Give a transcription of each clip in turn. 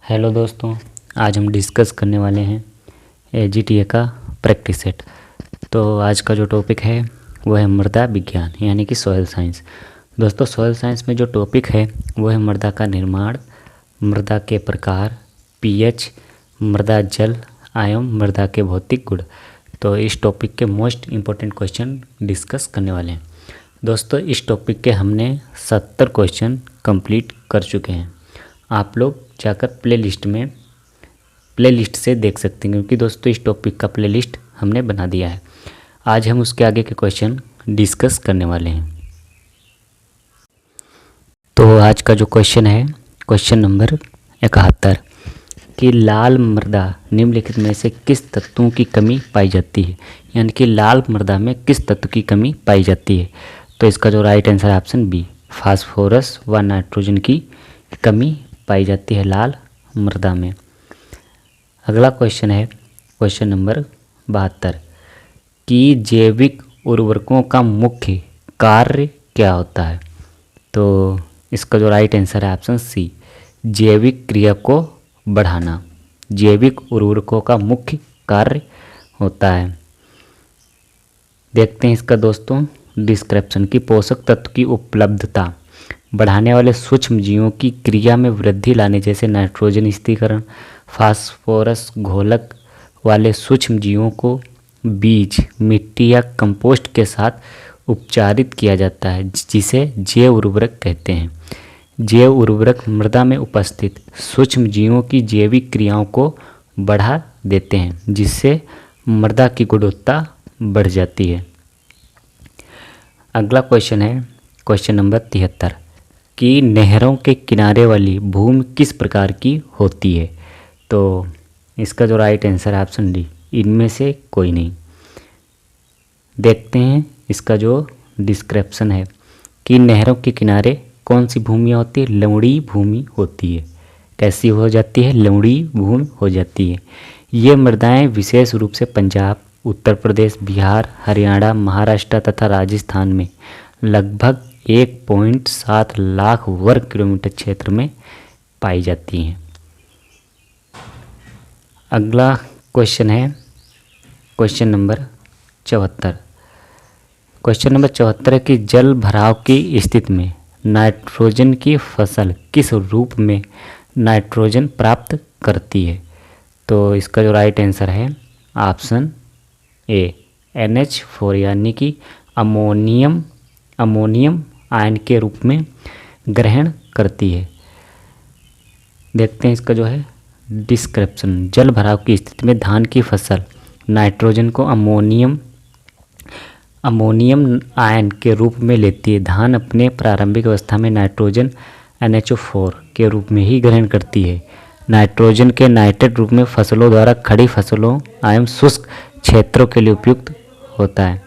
Hello दोस्तों, आज हम डिस्कस करने वाले हैं एजीटीए का प्रैक्टिस सेट। तो आज का जो टॉपिक है वो है मृदा विज्ञान यानी कि सॉइल साइंस। दोस्तों, सॉइल साइंस में जो टॉपिक है वो है मृदा का निर्माण, मृदा के प्रकार, पीएच, मृदा जल आयन, मृदा के भौतिक गुण। तो इस टॉपिक के मोस्ट इम्पोर्टेंट क्वेश्चन डिस्कस करने वाले हैं। दोस्तों, इस टॉपिक के हमने 70 क्वेश्चन कंप्लीट कर चुके हैं। आप लोग जाकर प्लेलिस्ट से देख सकते हैं, क्योंकि दोस्तों इस टॉपिक का प्लेलिस्ट हमने बना दिया है। आज हम उसके आगे के क्वेश्चन डिस्कस करने वाले हैं। तो आज का जो क्वेश्चन है, क्वेश्चन नंबर 71 कि लाल मृदा निम्नलिखित में से किस तत्वों की कमी पाई जाती है, यानी कि लाल मृदा में किस तत्व की कमी पाई जाती है। तो इसका जो राइट आंसर है ऑप्शन बी, फास्फोरस व नाइट्रोजन की कमी पाई जाती है लाल मृदा में। अगला क्वेश्चन है क्वेश्चन नंबर 72 कि जैविक उर्वरकों का मुख्य कार्य क्या होता है। तो इसका जो राइट आंसर है ऑप्शन सी, जैविक क्रिया को बढ़ाना। जैविक उर्वरकों का मुख्य कार्य होता है। देखते हैं इसका दोस्तों डिस्क्रिप्शन की पोषक तत्व की उपलब्धता बढ़ाने वाले सूक्ष्म जीवों की क्रिया में वृद्धि लाने जैसे नाइट्रोजन स्थिरीकरण, फास्फोरस घोलक वाले सूक्ष्म जीवों को बीज, मिट्टी या कंपोस्ट के साथ उपचारित किया जाता है, जिसे जैव उर्वरक कहते हैं। जैव उर्वरक मृदा में उपस्थित सूक्ष्म जीवों की जैविक क्रियाओं को बढ़ा देते हैं, जिससे मृदा की गुणवत्ता बढ़ जाती है। अगला क्वेश्चन है क्वेश्चन नंबर 73 कि नहरों के किनारे वाली भूमि किस प्रकार की होती है। तो इसका जो राइट आंसर है ऑप्शन डी, इनमें से कोई नहीं। देखते हैं इसका जो डिस्क्रिप्शन है कि नहरों के किनारे कौन सी भूमि होती है, लवणीय भूमि होती है। कैसी हो जाती है, लवणीय भूमि हो जाती है। ये मृदाएं विशेष रूप से पंजाब, उत्तर प्रदेश, बिहार, हरियाणा, महाराष्ट्र तथा राजस्थान में लगभग 1.7 लाख वर्ग किलोमीटर क्षेत्र में पाई जाती हैं। अगला क्वेश्चन है क्वेश्चन नंबर 74। क्वेश्चन नंबर 74 है कि जल भराव की स्थिति में नाइट्रोजन की फसल किस रूप में नाइट्रोजन प्राप्त करती है। तो इसका जो राइट आंसर है ऑप्शन ए, NH4 यानी कि अमोनियम आयन के रूप में ग्रहण करती है। देखते हैं इसका जो है डिस्क्रिप्शन। जल भराव की स्थिति में धान की फसल नाइट्रोजन को अमोनियम आयन के रूप में लेती है। धान अपने प्रारंभिक अवस्था में नाइट्रोजन NH4 के रूप में ही ग्रहण करती है। नाइट्रोजन के नाइट्रेट रूप में फसलों द्वारा खड़ी फसलों एवं शुष्क क्षेत्रों के लिए उपयुक्त होता है।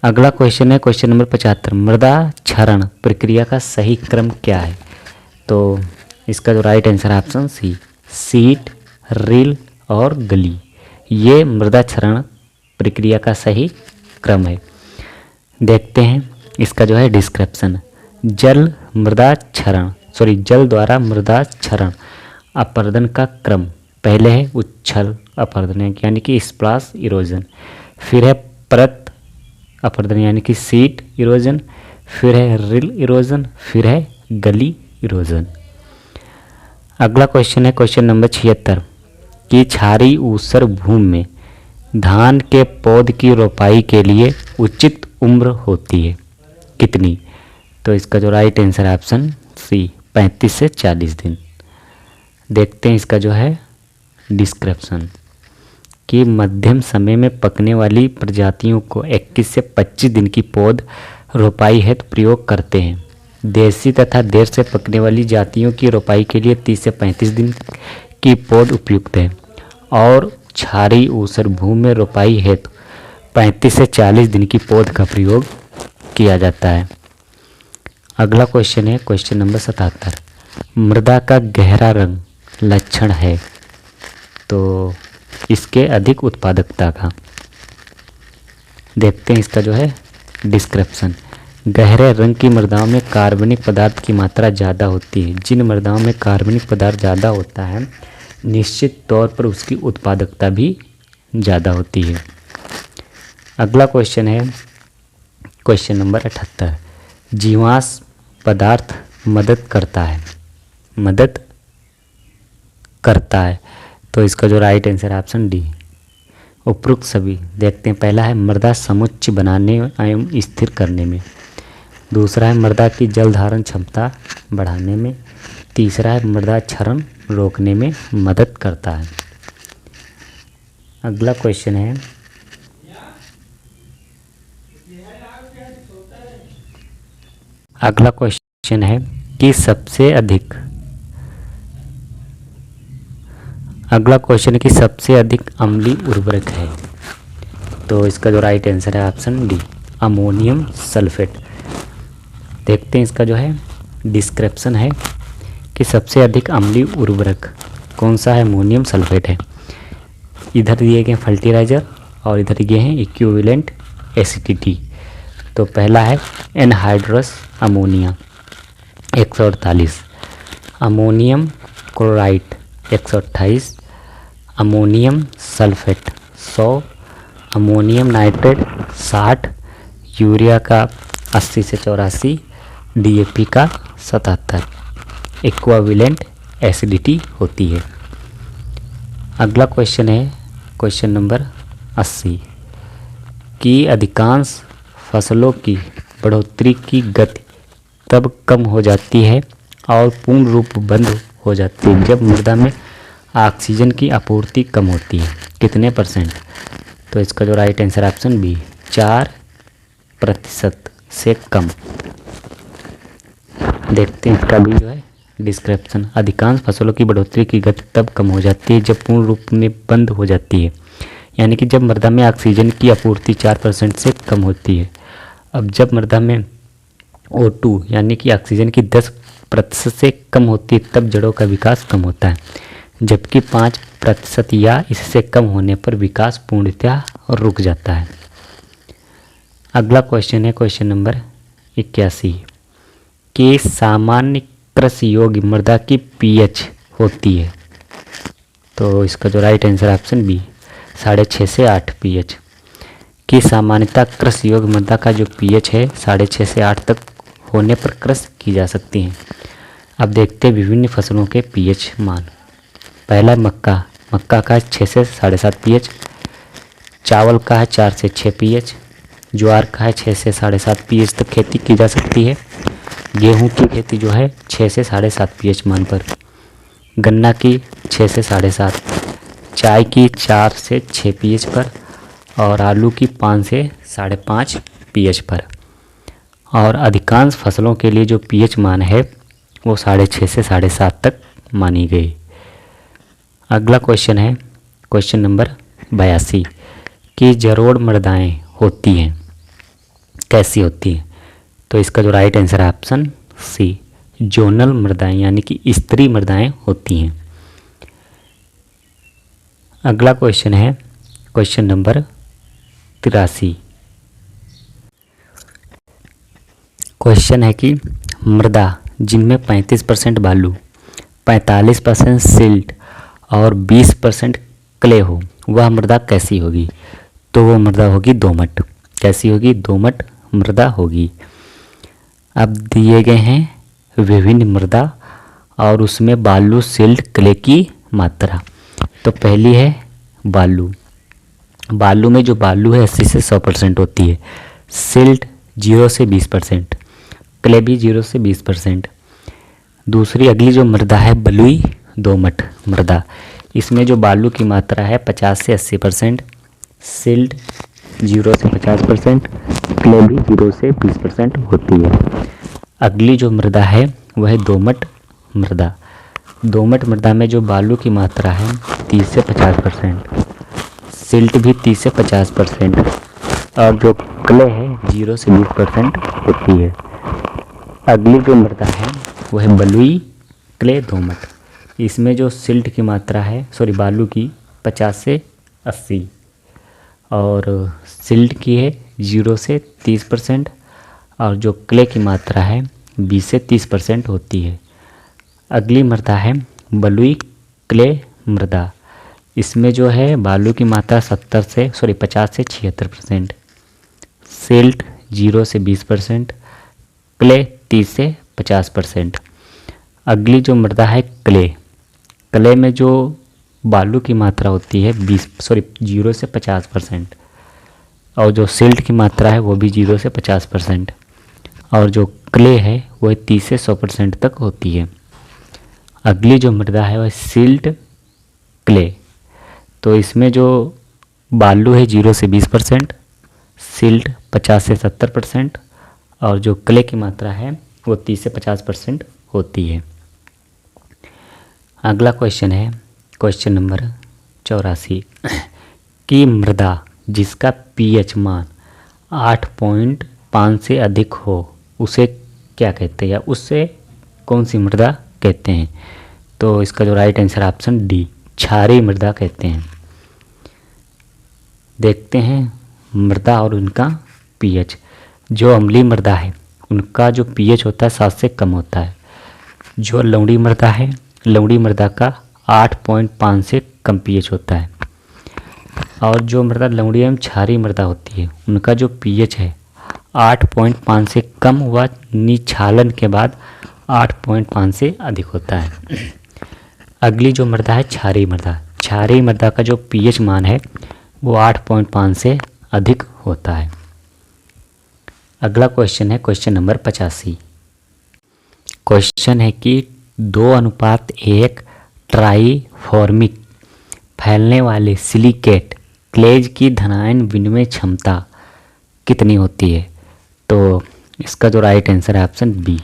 अगला क्वेश्चन है क्वेश्चन नंबर 75 मृदा क्षरण प्रक्रिया का सही क्रम क्या है। तो इसका जो राइट आंसर है ऑप्शन सी, सीट, रील और गली। ये मृदा क्षरण प्रक्रिया का सही क्रम है। देखते हैं इसका जो है डिस्क्रिप्शन। जल द्वारा मृदा क्षरण अपरदन का क्रम पहले है उच्छल अपरदन यानी कि स्प्लैश इरोजन, फिर है परत अपरदन यानी कि सीट इरोजन, फिर है रिल इरोजन, फिर है गली इरोजन। अगला क्वेश्चन है क्वेश्चन नंबर 76 कि क्षारीय ऊसर भूमि में धान के पौध की रोपाई के लिए उचित उम्र होती है कितनी। तो इसका जो राइट आंसर है ऑप्शन सी, 35 से 40 दिन। देखते हैं इसका जो है डिस्क्रिप्शन कि मध्यम समय में पकने वाली प्रजातियों को 21 से 25 दिन की पौध रोपाई हेतु प्रयोग करते हैं। देसी तथा देर से पकने वाली जातियों की रोपाई के लिए 30 से 35 दिन की पौध उपयुक्त है और क्षारीय ऊसर भूमि में रोपाई हेतु 35 से 40 दिन की पौध का प्रयोग किया जाता है। अगला क्वेश्चन है क्वेश्चन नंबर 77 मृदा का गहरा रंग लक्षण है। तो इसके अधिक उत्पादकता का देखते हैं इसका जो है डिस्क्रिप्शन गहरे रंग की मृदाओं में कार्बनिक पदार्थ की मात्रा ज़्यादा होती है। जिन मृदाओं में कार्बनिक पदार्थ ज़्यादा होता है निश्चित तौर पर उसकी उत्पादकता भी ज़्यादा होती है। अगला क्वेश्चन है क्वेश्चन नंबर 78। जीवाश्म पदार्थ मदद करता है, तो इसका जो राइट आंसर है ऑप्शन डी। उपरोक्त सभी देखते हैं। पहला है मृदा समुच्चय बनाने एवं स्थिर करने में। दूसरा है मृदा की जल धारण क्षमता बढ़ाने में। तीसरा है मृदा क्षरण रोकने में मदद करता है। अगला क्वेश्चन है कि सबसे अधिक अम्लीय उर्वरक है, तो इसका जो राइट आंसर है ऑप्शन डी अमोनियम सल्फेट। देखते हैं इसका जो है डिस्क्रिप्शन है कि सबसे अधिक अम्लीय उर्वरक कौन सा है, अमोनियम सल्फेट है। इधर दिए गए फर्टिलाइज़र और इधर दिए हैं इक्विवेलेंट एसिडिटी। तो पहला है anhydrous ammonia 148, ammonium chloride 128, ammonium sulphate 100, ammonium nitrate 60, urea का 80 से 84, डीएपी का 77 इक्विवेलेंट एसिडिटी होती है। अगला क्वेश्चन है क्वेश्चन नंबर 80 कि अधिकांश फसलों की बढ़ोतरी की गति तब कम हो जाती है और पूर्ण रूप बंद हो जाती है जब मृदा में ऑक्सीजन की आपूर्ति कम होती है। कितने %? तो इसका जो राइट आंसर ऑप्शन बी 4% से कम। देखते हैं इसका भी जो है डिस्क्रिप्शन। अधिकांश फसलों की बढ़ोतरी की गति तब कम हो जाती है जब पूर्ण रूप में बंद हो जाती है, यानी कि जब मृदा में ऑक्सीजन की आपूर्ति 4% से कम होती है। अब जब मृदा में O2 यानी कि ऑक्सीजन की 10% से कम होती है तब जड़ों का विकास कम होता है, जबकि 5% या इससे कम होने पर विकास पूर्णतः रुक जाता है। अगला क्वेश्चन है क्वेश्चन नंबर 81 कि सामान्य कृषि योग्य मृदा की पीएच होती है, तो इसका जो राइट आंसर ऑप्शन बी 6.5 से 8 पीएच की सामान्यतः कृषि योग्य मृदा का जो पीएच है 6.5 से 8 तक होने पर कृषि की जा सकती है। अब देखते हैं विभिन्न फसलों के पीएच मान। पहला मक्का का 6 से 7.5 पीएच, चावल का है 4 से 6 पीएच, ज्वार का है 6 से 7.5 पीएच तक खेती की जा सकती है। गेहूं की खेती जो है 6 से 7.5 पीएच मान पर, गन्ना की 6 से 7.5, चाय की 4 से 6 पीएच पर और आलू की 5 से 5.5 पीएच पर। और अधिकांश फसलों के लिए जो पीएच मान है वो 6.5 से 7.5 तक मानी गई। अगला क्वेश्चन है क्वेश्चन नंबर 82 कि जलोढ़ मृदाएं होती हैं, कैसी होती हैं? तो इसका जो राइट आंसर है ऑप्शन सी जोनल मृदाएं यानी कि स्तरीय मृदाएं होती हैं। अगला क्वेश्चन है क्वेश्चन नंबर 83। क्वेश्चन है कि मृदा जिनमें 35% बालू, 45% सिल्ट और 20% क्ले हो वह मृदा कैसी होगी? तो वो मृदा होगी दोमट। कैसी होगी? दोमट मृदा होगी। अब दिए गए हैं विभिन्न मृदा और उसमें बालू सिल्ट क्ले की मात्रा। तो पहली है बालू। बालू में जो बालू है 80 से 100% होती है। सिल्ट 0 से 20%, क्ले भी 0 से 20%। दूसरी अगली जो मृदा है बलुई दोमट मृदा, इसमें जो बालू की मात्रा है 50 से 80%, सिल्ट 0 से 50%, क्ले भी 0 से 20% होती है। अगली जो मृदा है वह है दोमट मृदा। दोमट मृदा में जो बालू की मात्रा है 30 से 50%, सिल्ट भी 30 से 50% और जो क्ले है 0 से 20% होती है। अगली जो मृदा है वह है बलुई क्ले दोमट। इसमें जो सिल्ट की मात्रा है बालू की 50 से 80 और सिल्ट की है 0 से 30% और जो क्ले की मात्रा है 20 से 30% होती है। अगली मृदा है बलुई क्ले मृदा। इसमें जो है बालू की मात्रा 50 से 76%, सिल्ट 0 से 20%, क्ले 30 से 50%। अगली जो मृदा है क्ले में जो बालू की मात्रा होती है 0 से 50%, और जो सिल्ट की मात्रा है वो भी 0 से 50%, और जो क्ले है वो 30 से 100% तक होती है। अगली जो मृदा है वह सिल्ट क्ले, तो इसमें जो बालू है 0 से 20%, सिल्ट 50 से 70%, और जो क्ले की मात्रा है वो 30 से 50% होती है। अगला क्वेश्चन है क्वेश्चन नंबर 84 कि मृदा जिसका पीएच मान 8.5 से अधिक हो उसे क्या कहते हैं, या उससे कौन सी मृदा कहते हैं? तो इसका जो राइट आंसर ऑप्शन डी, क्षारीय मृदा कहते हैं। देखते हैं मृदा और उनका पीएच। जो अम्लीय मृदा है उनका जो पीएच होता है 7 से कम होता है। जो लवणीय मृदा है, लवणीय मृदा का 8.5 से कम पीएच होता है। और जो मृदा लवणीय एवं क्षारीय मृदा होती है उनका जो पीएच है 8.5 से कम व निक्षालन के बाद 8.5 से अधिक होता है। अगली जो मृदा है क्षारीय मृदा, क्षारीय मृदा का जो पीएच मान है वो 8.5 से अधिक होता है। अगला क्वेश्चन है क्वेश्चन नंबर 85। क्वेश्चन है कि 2:1 ट्राईफॉर्मिक फैलने वाले सिलिकेट क्लेज की धनायन विनिमय क्षमता कितनी होती है? तो इसका जो राइट आंसर है ऑप्शन बी,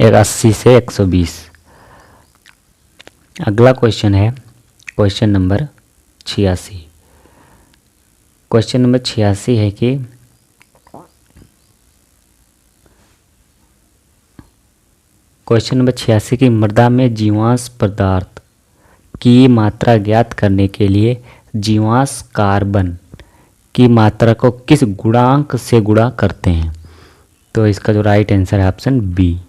80 से 120। अगला क्वेश्चन है क्वेश्चन नंबर 86। क्वेश्चन नंबर 86 है कि क्वेश्चन नंबर 86 की मृदा में जीवांश पदार्थ की मात्रा ज्ञात करने के लिए जीवांश कार्बन की मात्रा को किस गुणांक से गुणा करते हैं? तो इसका जो राइट आंसर है ऑप्शन बी,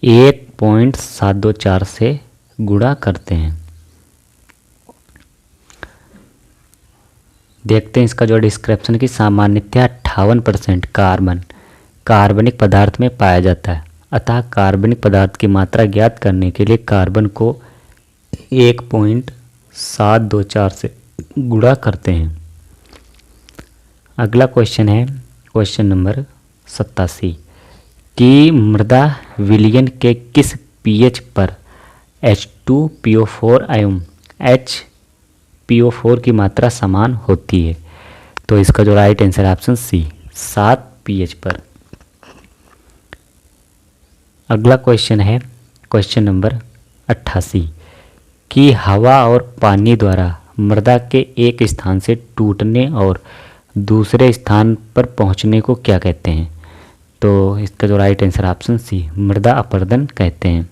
1.724 से गुणा करते हैं। देखते हैं इसका जो डिस्क्रिप्शन की सामान्यतः 58% कार्बन कार्बनिक पदार्थ में पाया जाता है, अतः कार्बनिक पदार्थ की मात्रा ज्ञात करने के लिए कार्बन को 1.724 से गुणा करते हैं। अगला क्वेश्चन है क्वेश्चन नंबर 87 कि मृदा विलयन के किस पीएच पर H2PO4 एवं HPO4 की मात्रा समान होती है? तो इसका जो राइट आंसर है ऑप्शन सी, 7 पीएच पर। अगला क्वेश्चन है क्वेश्चन नंबर 88 कि हवा और पानी द्वारा मृदा के एक स्थान से टूटने और दूसरे स्थान पर पहुंचने को क्या कहते हैं? तो इसका जो राइट आंसर ऑप्शन सी, मृदा अपरदन कहते हैं।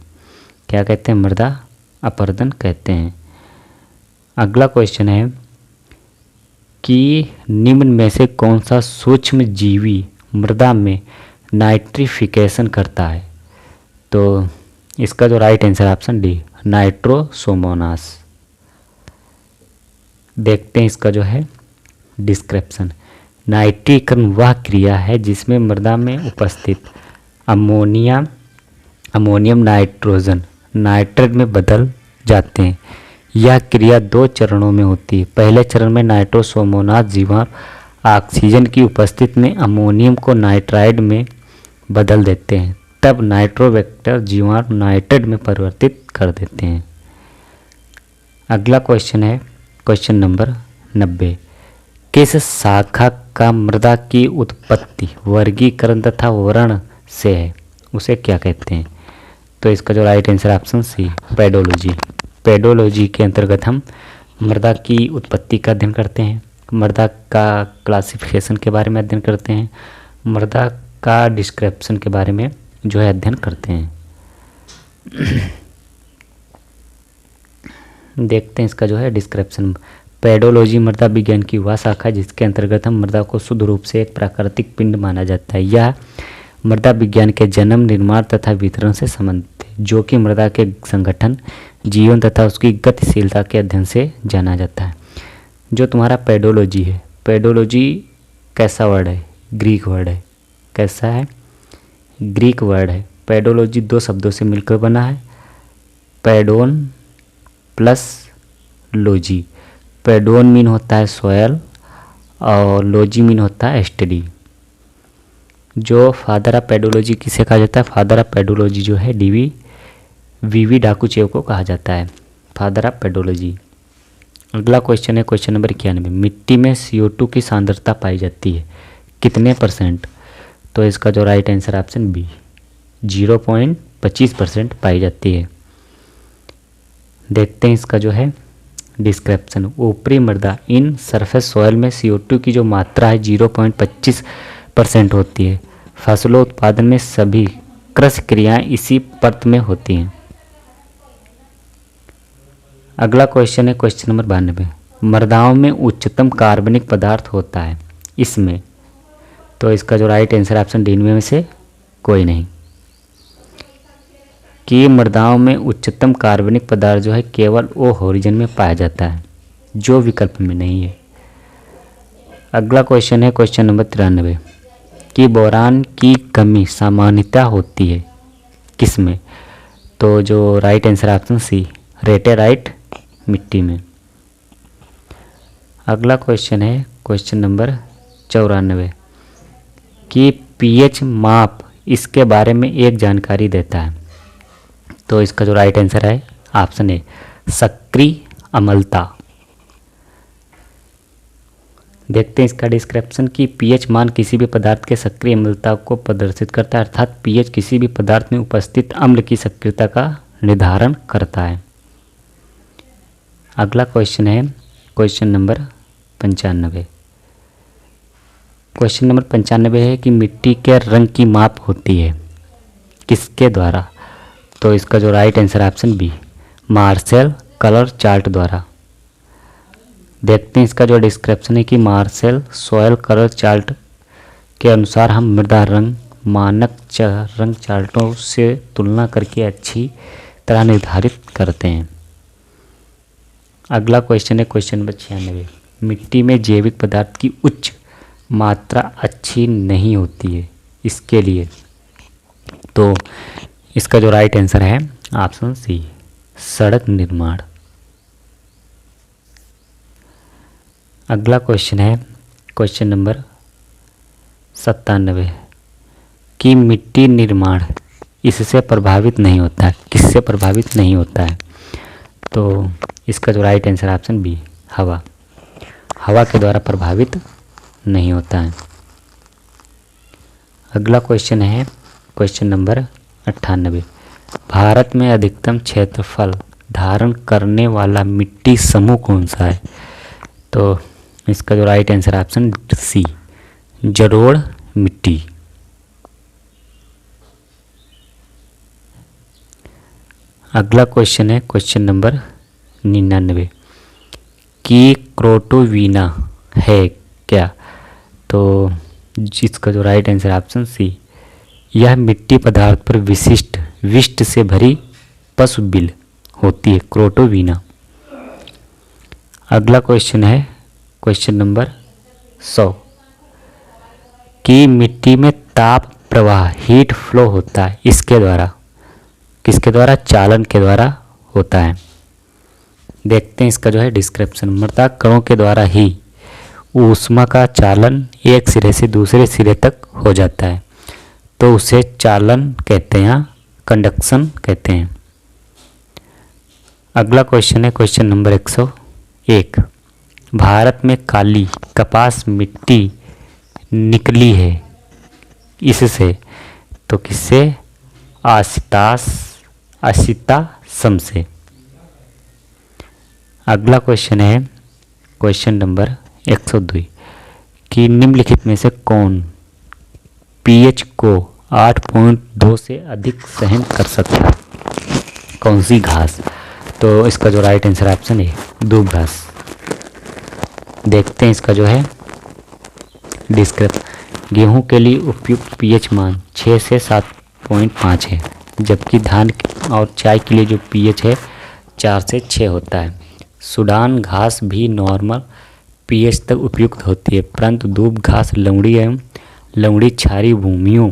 क्या कहते हैं? मृदा अपरदन कहते हैं। अगला क्वेश्चन है कि निम्न में से कौन सा सूक्ष्म जीवी मृदा में नाइट्रिफिकेशन करता है? तो इसका जो right answer option D, Nitrosomonas. देखते हैं इसका जो है डिस्क्रिप्शन। नाइट्रीकरण वह क्रिया है जिसमें मृदा में उपस्थित अमोनियम नाइट्रोजन नाइट्रेट में बदल जाते हैं। यह क्रिया 2 चरणों में होती है। पहले चरण में नाइट्रोसोमोनास जीवाणु ऑक्सीजन की उपस्थिति में अमोनियम को नाइट्राइड में बदल देते हैं, तब नाइट्रोबैक्टर जीवाणु नाइट्रेट में परिवर्तित कर देते हैं। अगला क्वेश्चन है क्वेश्चन नंबर 90 किस शाखा का मृदा की उत्पत्ति वर्गीकरण तथा वर्ण से है, उसे क्या कहते हैं? तो इसका जो right answer option C, pedology. Pedology के अंतर्गत हम मृदा की उत्पत्ति का अध्ययन करते हैं, मृदा का क्लासिफिकेशन के बारे में अध्ययन करते हैं, मृदा का डिस्क्रिप्शन के बारे में जो है अध्ययन करते हैं। देखते हैं इसका जो है डिस्क्रिप्शन। पेडोलॉजी मृदा विज्ञान की वह शाखा है जिसके अंतर्गत हम मृदा को शुद्ध रूप से एक प्राकृतिक पिंड माना जाता है। यह मृदा विज्ञान के जन्म, निर्माण तथा वितरण से संबंधित है, जो कि मृदा के संगठन, जीवन तथा उसकी गतिशीलता के अध्ययन से जाना जाता है। जो तुम्हारा पेडोलॉजी है, पेडोलॉजी कैसा वर्ड है? ग्रीक वर्ड है। कैसा है? ग्रीक वर्ड है। पेडोलॉजी दो शब्दों से मिलकर बना है, पेडोन प्लस लॉजी। पेडोन मीन होता है सॉयल और लॉजी मीन होता है स्टडी। जो फादर ऑफ पेडोलॉजी किसे कहा जाता है? फादर ऑफ पेडोलॉजी जो है वीवी डाकुचेव को कहा जाता है, फादर ऑफ पेडोलॉजी। अगला क्वेश्चन है क्वेश्चन नंबर 91। मिट्टी में CO2 की सांद्रता पाई जाती है कितने %? तो इसका जो राइट आंसर ऑप्शन बी 0.25% पाई जाती है। देखते हैं इसका जो है डिस्क्रिप्शन। ऊपरी मृदा इन सरफेस सॉइल में CO2 की जो मात्रा है 0.25% होती है। फसलों उत्पादन में सभी कृषि क्रियाएं इसी परत में होती हैं। अगला क्वेश्चन है क्वेश्चन नंबर 92। मृदाओं में उच्चतम कार्बनिक पदार्थ होता है इसमें, तो इसका जो राइट आंसर ऑप्शन डी में से कोई नहीं। कि मृदाओं में उच्चतम कार्बनिक पदार्थ जो है केवल ओ होरिजन में पाया जाता है, जो विकल्प में नहीं है। अगला क्वेश्चन है क्वेश्चन नंबर 93। कि बोरान की कमी सामान्यतः होती है किसमें? तो जो right answer option C laterite मिट्टी में। अगला क्वेश्चन है क्वेश्चन नंबर 94। कि pH माप इसके बारे में एक जानकारी देता है, तो इसका जो राइट आंसर है ऑप्शन ए सक्रिय अम्लता। देखते हैं इसका डिस्क्रिप्शन। कि pH मान किसी भी पदार्थ के सक्रिय अम्लता को प्रदर्शित करता है, अर्थात pH किसी भी पदार्थ में उपस्थित अम्ल की सक्रियता का निर्धारण करता है। अगला क्वेश्चन है क्वेश्चन नंबर 95। क्वेश्चन नंबर 95 है कि मिट्टी के रंग की माप होती है किसके द्वारा? तो इसका जो right answer option B Munsell colour chart द्वारा। देखते हैं इसका जो डिस्क्रिप्शन है। कि मार्शल सॉयल कलर चार्ट के अनुसार हम मृदा रंग मानक रंग चार्टों से तुलना करके अच्छी तरह निर्धारित करते हैं। अगला क्वेश्चन है क्वेश्चन नंबर 96। मिट्टी में जैविक पदार्थ की उच्च मात्रा अच्छी नहीं होती है इसके लिए, तो इसका जो राइट आंसर है ऑप्शन सी सड़क निर्माण। अगला क्वेश्चन है क्वेश्चन नंबर 97। कि मिट्टी निर्माण इससे प्रभावित नहीं होता है, किससे प्रभावित नहीं होता है? तो इसका जो राइट आंसर ऑप्शन बी हवा के द्वारा प्रभावित नहीं होता है। अगला क्वेश्चन है क्वेश्चन नंबर 98। भारत में अधिकतम क्षेत्रफल धारण करने वाला मिट्टी समूह कौन सा है? तो इसका जो राइट आंसर ऑप्शन सी जलोढ़ मिट्टी। अगला क्वेश्चन है क्वेश्चन नंबर 99। कि क्रोटोवीना है क्या? तो जिसका जो राइट आंसर ऑप्शन सी यह मिट्टी पदार्थ पर विष्ट से भरी पशु बिल होती है, क्रोटोवीना। अगला क्वेश्चन है क्वेश्चन नंबर 100। कि मिट्टी में ताप प्रवाह हीट फ्लो होता है इसके द्वारा, किसके द्वारा? चालन के द्वारा होता है। देखते हैं इसका जो है डिस्क्रिप्शन। मृदा कणों के द्वारा ही ऊष्मा का चालन एक सिरे से दूसरे सिरे तक हो जाता है, तो उसे चालन कहते हैं, कंडक्शन कहते हैं। अगला क्वेश्चन है क्वेश्चन नंबर 101। भारत में काली कपास मिट्टी निकली है इससे, तो किससे? आसितासम से। अगला क्वेश्चन है क्वेश्चन नंबर 102। कि निम्नलिखित में से कौन pH को 8.2 से अधिक सहन कर सकता है? कौन सी घास? तो इसका जो राइट आंसर ऑप्शन है दूब घास। देखते हैं इसका जो है डिस्क्रिप्शन। गेहूं के लिए उपयुक्त पीएच मान 6 से 7.5 है, जबकि धान और चाय के लिए जो पीएच है 4 से 6 होता है। सूडान घास भी नॉर्मल पीएच तक उपयुक्त होती है, परंतु दूब घास लवणी एवं लवणी क्षारीय भूमियों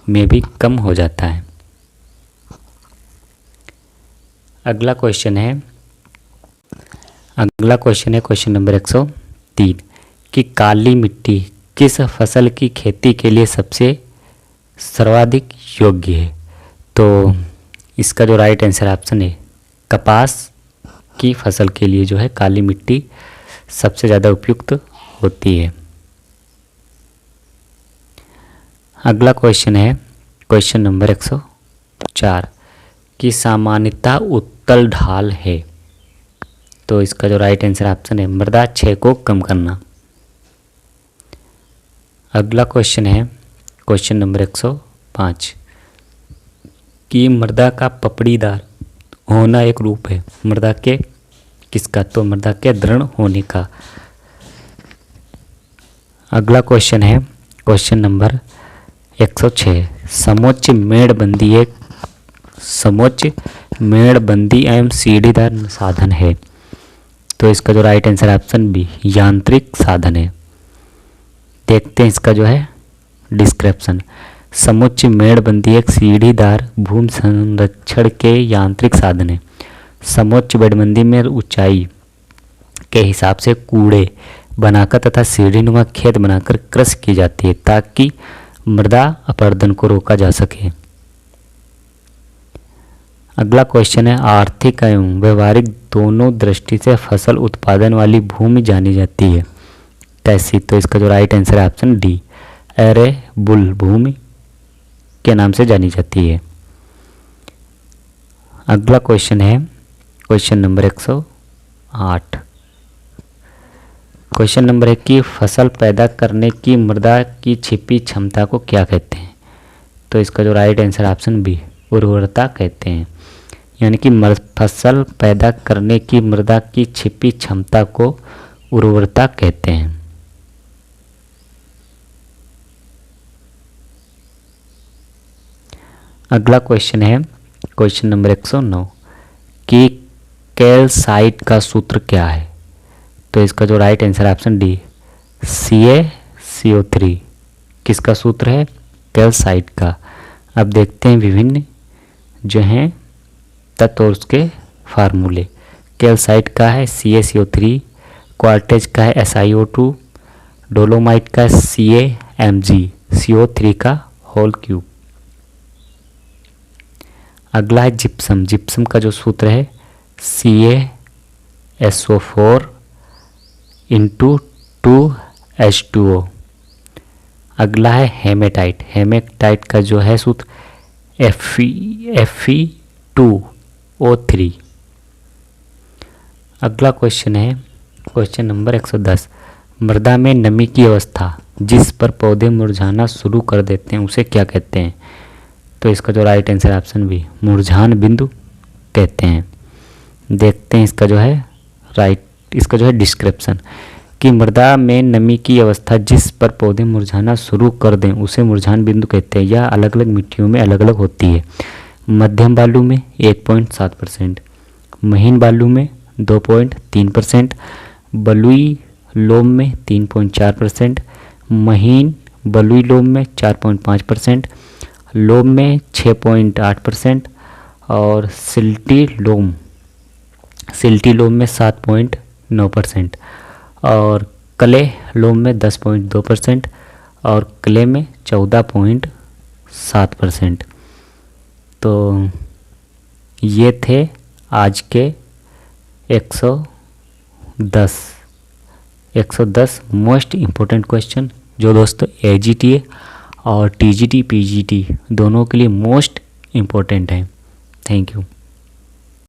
में भी कम हो जाता है। अगला क्वेश्चन है क्वेश्चन नंबर 103 कि काली मिट्टी किस फसल की खेती के लिए सबसे सर्वाधिक योग्य है। तो इसका जो राइट आंसर ऑप्शन है कपास की फसल के लिए जो है काली मिट्टी सबसे ज़्यादा उपयुक्त होती है। अगला क्वेश्चन है क्वेश्चन नंबर 104 कि सामान्यतः उत्तल ढाल है। तो इसका जो राइट आंसर ऑप्शन है मृदा क्षय को कम करना। अगला क्वेश्चन है क्वेश्चन नंबर 105 कि मृदा का पपड़ीदार होना एक रूप है मृदा के किसका। तो मृदा के दृढ़ होने का। अगला क्वेश्चन है क्वेश्चन नंबर 106 समोच्च मेड़बंदी एवं सीढ़ीदार साधन है। तो इसका जो राइट आंसर ऑप्शन बी यांत्रिक साधन है। देखते हैं इसका जो है डिस्क्रिप्शन। समुच्च मेड़बंदी एक सीढ़ीदार भूमि संरक्षण के यांत्रिक साधन है। समुच्च मेड़बंदी में ऊंचाई के हिसाब से कूड़े बनाकर तथा सीढ़ीनुमा खेत बनाकर कृषि की जाती है ताकि मृदा अपरदन को रोका जा सके। अगला क्वेश्चन है आर्थिक एवं व्यवहारिक दोनों दृष्टि से फसल उत्पादन वाली भूमि जानी जाती है कैसी। तो इसका जो राइट आंसर है ऑप्शन डी एरेबल भूमि के नाम से जानी जाती है। अगला क्वेश्चन है क्वेश्चन नंबर 108 क्वेश्चन नंबर है कि फसल पैदा करने की मृदा की छिपी क्षमता को क्या कहते हैं। तो इसका जो राइट आंसर ऑप्शन बी उर्वरता कहते हैं। यानी कि फसल पैदा करने की मृदा की छिपी क्षमता को उर्वरता कहते हैं। अगला क्वेश्चन है क्वेश्चन नंबर 109 कि कैल्साइट का सूत्र क्या है। तो इसका जो right answer option D CaCO3 किसका सूत्र है कैल्साइट का। अब देखते हैं विभिन्न जो हैं तत्व और उसके फार्मूले। कैल्साइट का है CaCO3, क्वार्टेज का है SiO2, डोलोमाइट का CaMg, CO3 का होल क्यूब। अगला है जिप्सम का जो सूत्र है CaSO4 × 2H2O। अगला है हेमेटाइट का जो है सूत्र Fe2O3। अगला क्वेश्चन है क्वेश्चन नंबर 110 मृदा में नमी की अवस्था जिस पर पौधे मुरझाना शुरू कर देते हैं उसे क्या कहते हैं। तो इसका जो राइट आंसर ऑप्शन बी मुरझान बिंदु कहते हैं। देखते हैं इसका जो है डिस्क्रिप्शन कि मृदा में नमी की अवस्था जिस पर पौधे मुरझाना शुरू कर दें उसे मुरझान बिंदु कहते हैं। यह अलग अलग मिट्टियों में अलग अलग होती है। मध्यम बालू में 1.7%, महीन बालू में 2.3%, बलुई लोम में 3.4%, महीन बलुई लोम में 4.5%, लोम में 6.8% और सिल्टी लोम में 7.9% और क्ले लोम में 10.2% और क्ले में 14.7%। तो ये थे आज के 110 मोस्ट इम्पोर्टेंट क्वेश्चन जो दोस्तों AGTA और TGT PGT दोनों के लिए मोस्ट इम्पोर्टेंट है। Thank you.